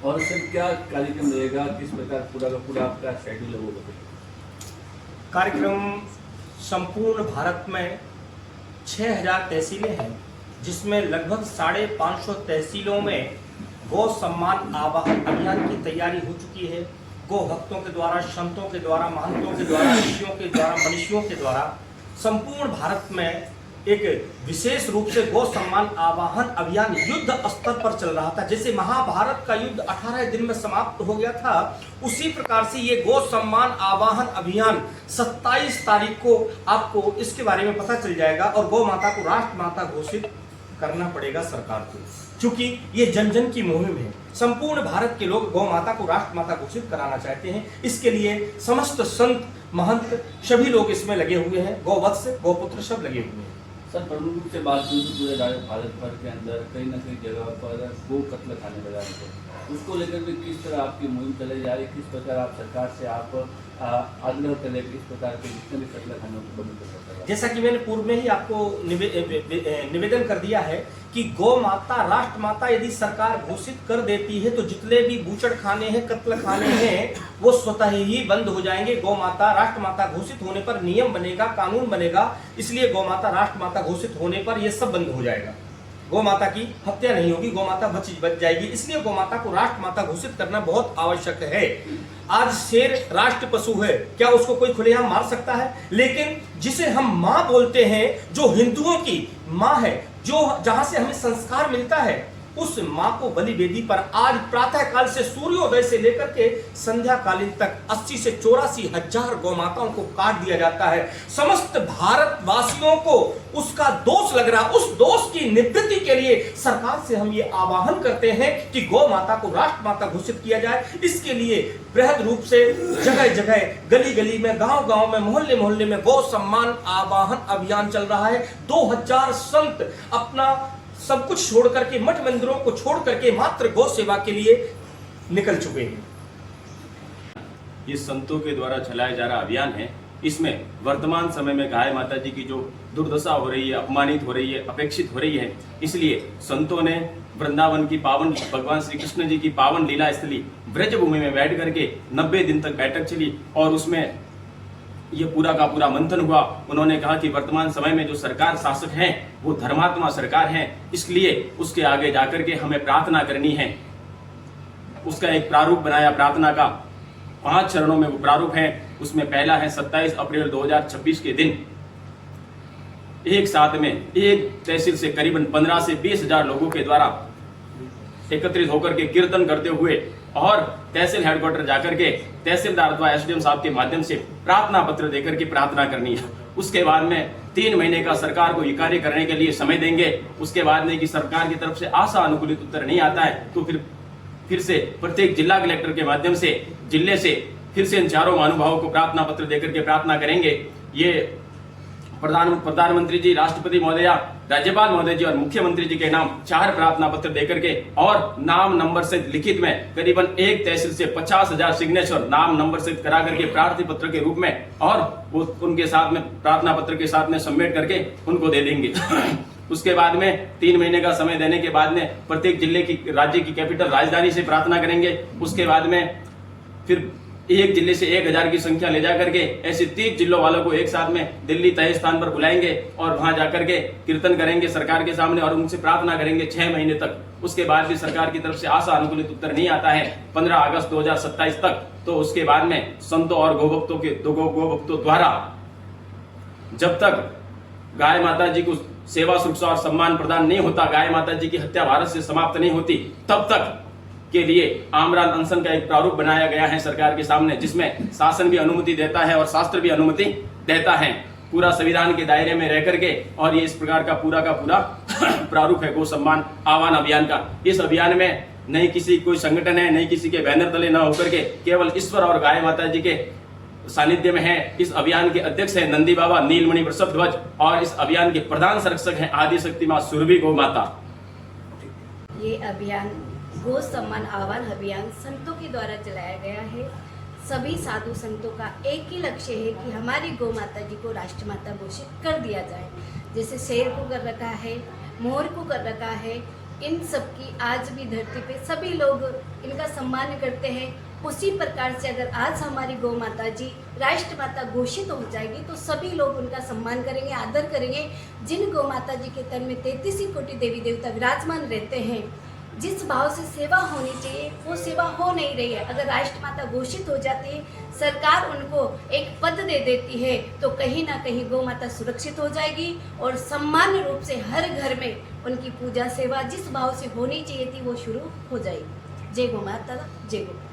और सर क्या कार्यक्रम रहेगा, किस प्रकार पूरा का पूरा आपका शेड्यूल है वो बताइए। कार्यक्रम संपूर्ण भारत में 6000 तहसीलें हैं, जिसमें लगभग 550 तहसीलों में गौ सम्मान आवाहन अभियान की तैयारी हो चुकी है। गौ भक्तों के द्वारा, संतों के द्वारा, महंतों के द्वारा, ऋषियों के द्वारा, मनीषियों के द्वारा संपूर्ण भारत में एक विशेष रूप से गौ सम्मान आवाहन अभियान युद्ध स्तर पर चल रहा था। जैसे महाभारत का युद्ध 18 दिन में समाप्त हो गया था, उसी प्रकार से ये गौ सम्मान आवाहन अभियान 27 तारीख को आपको इसके बारे में पता चल जाएगा और गौ माता को राष्ट्र माता घोषित करना पड़ेगा सरकार को, क्योंकि ये जन जन की मुहिम है। संपूर्ण भारत के लोग गौ माता को राष्ट्र माता घोषित कराना चाहते हैं। इसके लिए समस्त संत महंत सभी लोग इसमें लगे हुए हैं, गौवत्स गौपुत्र सब लगे हुए हैं। सर प्रमुख रूप से बात की तो पूरे भारत भर के अंदर कहीं ना कहीं जगह पर गो कत्ल खाने लगा है, उसको लेकर भी किस तरह आपकी मुहिम चलाई जा रही है, किस प्रकार आप सरकार से आप आग्रह करें किस प्रकार के जितने भी कत्ल खानों को बंद कर सकते हैं। जैसा कि मैंने पूर्व में ही आपको निवेदन कर दिया है कि गौ माता राष्ट्र माता यदि सरकार घोषित कर देती है तो जितने भी बूचड़ खाने हैं, कत्ल खाने हैं, वो स्वतः ही बंद हो जाएंगे। गौ माता राष्ट्र माता घोषित होने पर नियम बनेगा, कानून बनेगा, इसलिए गौ माता राष्ट्र माता घोषित होने पर यह सब बंद हो जाएगा। गौ माता की हत्या नहीं होगी, गौ माता बच जाएगी। इसलिए गौ माता को राष्ट्र माता घोषित करना बहुत आवश्यक है। आज शेर राष्ट्र पशु है, क्या उसको कोई खुलेआम मार सकता है? लेकिन जिसे हम माँ बोलते हैं, जो हिंदुओं की माँ है, जो जहां से हमें संस्कार मिलता है, उस माँ को बलि वेदी पर आज प्रातः काल से सूर्योदय से लेकर के संध्या कालीन तक 80 से 84 हजार गौ माताओं को काट दिया जाता है। समस्त भारतवासियों को उसका दोष लग रहा, उस दोष की निवृत्ति के लिए सरकार से हम ये आह्वान करते हैं कि गौ माता को राष्ट्र माता घोषित किया जाए। इसके लिए बृहद रूप से जगह जगह, गली गली में, गांव गांव में, मोहल्ले मोहल्ले में गौ सम्मान आवाहन अभियान चल रहा है। 2000 संत अपना सब कुछ छोड़ करके, मठ मंदिरों को छोड़ करके मात्र गौ सेवा के लिए निकल चुके हैं। ये संतों के द्वारा चलाया जा रहा अभियान है। इसमें वर्तमान समय में गाय माता जी की जो दुर्दशा हो रही है, अपमानित हो रही है, अपेक्षित हो रही है, इसलिए संतों ने वृंदावन की पावन, भगवान श्री कृष्ण जी की पावन लीला स्थली ब्रजभूमि में बैठ करके 90 दिन तक बैठक चली और उसमें ये पूरा का पूरा मंथन हुआ। उन्होंने कहा कि वर्तमान समय में जो सरकार शासक हैं वो धर्मात्मा सरकार है, इसलिए उसके आगे जाकर के हमें प्रार्थना करनी है। उसका एक प्रारूप बनाया प्रार्थना का, 5 चरणों में वो प्रारूप है। उसमें पहला है 27 अप्रैल 2026 के दिन एक साथ में एक तहसील से करीबन 15 से 20 हजार लोगों के द्वारा एकत्रित होकर के कीर्तन करते हुए और तहसील हेडक्वार्टर जाकर के तहसीलदार अथवा एसडीएम साहब के माध्यम से प्रार्थना पत्र देकर के प्रार्थना करनी है। उसके बाद में 3 महीने का सरकार को ये कार्य करने के लिए समय देंगे। उसके बाद में कि सरकार की तरफ से आशा अनुकूलित उत्तर नहीं आता है तो फिर से प्रत्येक जिला कलेक्टर के माध्यम से जिले से फिर से इन चारों महानुभावों को प्रार्थना पत्र देकर के प्रार्थना करेंगे। ये प्रधानमंत्री जी, राष्ट्रपति महोदया, राज्यपाल महोदय जी और मुख्यमंत्री जी के नाम 4 प्रार्थना पत्र देकर के और नाम नंबर से लिखित में करीबन एक तहसील से 50,000 सिग्नेचर नाम नंबर से करा करके प्रार्थना पत्र के रूप में और वो उनके साथ में प्रार्थना पत्र के साथ में सबमिट करके उनको दे देंगे। उसके बाद में 3 महीने का समय देने के बाद में प्रत्येक जिले की, राज्य की कैपिटल राजधानी से प्रार्थना करेंगे। उसके बाद में फिर एक जिले से 1000 की संख्या ले जाकर के ऐसे 30 जिलों वालों को एक साथ में दिल्ली तय स्थान पर बुलाएंगे और वहां जाकर के कीर्तन करेंगे सरकार के सामने और उनसे प्रार्थना करेंगे 6 महीने तक। उसके बाद भी सरकार की तरफ से आशा अनुकूलित उत्तर नहीं आता है 15 अगस्त 2027 तक, तो उसके बाद में संतों और गोभक्तों द्वारा जब तक गाय माता जी को सेवा, सुरक्षा और सम्मान प्रदान नहीं होता, गाय माता जी की हत्या भारत से समाप्त नहीं होती, तब तक के लिए आमरण अनशन का एक प्रारूप बनाया गया है सरकार के सामने, जिसमें शासन भी अनुमति देता है और शास्त्र भी अनुमति देता है, पूरा संविधान के दायरे में रह करके। और ये इस प्रकार का पूरा प्रारूप है गौ सम्मान आह्वान अभियान का। इस अभियान में नहीं किसी कोई संगठन है, नहीं किसी के बैनर तले न होकर के केवल ईश्वर और गाय माता जी के सानिध्य में है। इस अभियान के अध्यक्ष है नंदी बाबा नीलमणि वृषभ ध्वज और इस अभियान के प्रधान संरक्षक है आदिशक्ति मां सुरभि गौ माता। ये अभियान गौ सम्मान आह्वान अभियान संतों के द्वारा चलाया गया है। सभी साधु संतों का एक ही लक्ष्य है कि हमारी गौ माता जी को राष्ट्रमाता घोषित कर दिया जाए। जैसे शेर को कर रखा है, मोर को कर रखा है, इन सब की आज भी धरती पे सभी लोग इनका सम्मान करते हैं। उसी प्रकार से अगर आज हमारी गौ माता जी राष्ट्र माता घोषित हो जाएगी तो सभी लोग उनका सम्मान करेंगे, आदर करेंगे। जिन गौ माता जी के तन में 33 कोटि देवी देवता विराजमान रहते हैं, जिस भाव से सेवा होनी चाहिए वो सेवा हो नहीं रही है। अगर राष्ट्र माता घोषित हो जाती है, सरकार उनको एक पद दे देती है, तो कहीं ना कहीं गौ माता सुरक्षित हो जाएगी और सम्मान रूप से हर घर में उनकी पूजा सेवा जिस भाव से होनी चाहिए थी वो शुरू हो जाएगी। जय गौ माता, जय गौ।